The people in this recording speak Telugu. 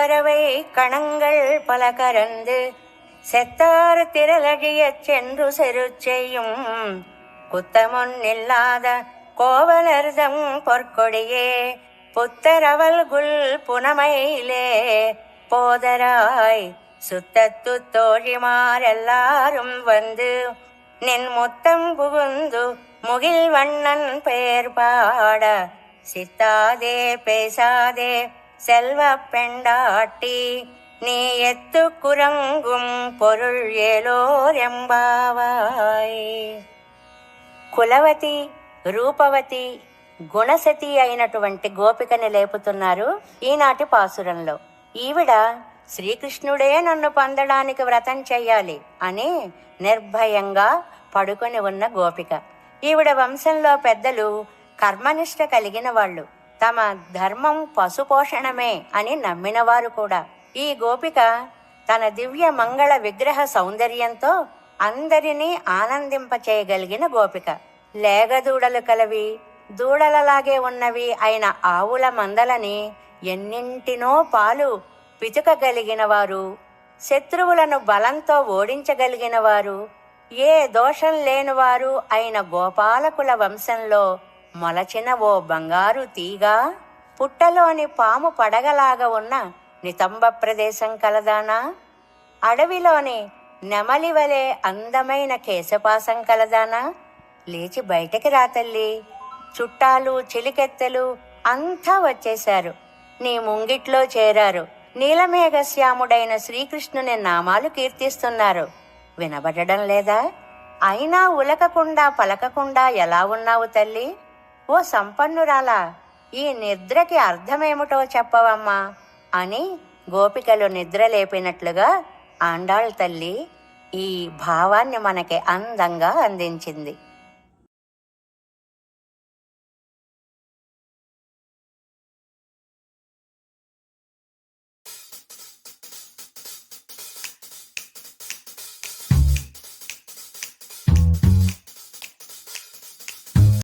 கரவை கணங்கள் பல கரந்து செத்தார் திரளடியச் சென்று செருச்செய்யும் குத்தமொன்னில்லாத கோவலர்தம் பொற்கொடியே புத்தரவல்குல் புனமையிலே போதராய் சுத்தத்து தோழிமாரெல்லாரும் வந்து நின் முத்தம் புகுந்து முகில் வண்ணன் பெயர் பாட சித்தாதே பேசாதே செல்வ பெண்டாட்டி நீ எத்து குரங்கும் பொருள் ஏலோர் ఎంబావాయ్. కులవతి, రూపవతి, గుణసతి అయినటువంటి గోపికని లేపుతున్నారు ఈనాటి పాసురంలో. ఈవిడ శ్రీకృష్ణుడే నన్ను పొందడానికి వ్రతం చెయ్యాలి అని నిర్భయంగా పడుకొని ఉన్న గోపిక. ఈవిడ వంశంలో పెద్దలు కర్మనిష్ట కలిగిన వాళ్ళు, తమ ధర్మం పశుపోషణమే అని నమ్మినవారు కూడా. ఈ గోపిక తన దివ్య మంగళ విగ్రహ సౌందర్యంతో అందరినీ ఆనందింపచేయగలిగిన గోపిక. లేగదూడలు కలవి, దూడలలాగే ఉన్నవి అయిన ఆవుల మందలని ఎన్నింటినో పాలు పితుకగలిగిన వారు, శత్రువులను బలంతో ఓడించగలిగిన వారు, ఏ దోషం లేనివారు అయిన గోపాలకుల వంశంలో మొలచిన ఓ బంగారు తీగ, పుట్టలోని పాము పడగలాగా ఉన్న నితంబ ప్రదేశం కలదానా, అడవిలోని నెమలివలే అందమైన కేశపాసం కలదానా, లేచి బయటకి రా తల్లి. చుట్టాలు చిలికెత్తెలు అంతా వచ్చేశారు, నీ ముంగిట్లో చేరారు. నీలమేఘశ్యాముడైన శ్రీకృష్ణుని నామాలు కీర్తిస్తున్నారు, వినబడడం లేదా? అయినా ఉలకకుండా పలకకుండా ఎలా ఉన్నావు తల్లి? ఓ సంపన్నురాలా, ఈ నిద్రకి అర్థమేమిటో చెప్పవమ్మా అని గోపికలు నిద్ర లేపినట్లుగా ఆండాళ్ తల్లి ఈ భావాన్ని మనకి అందంగా అందించింది.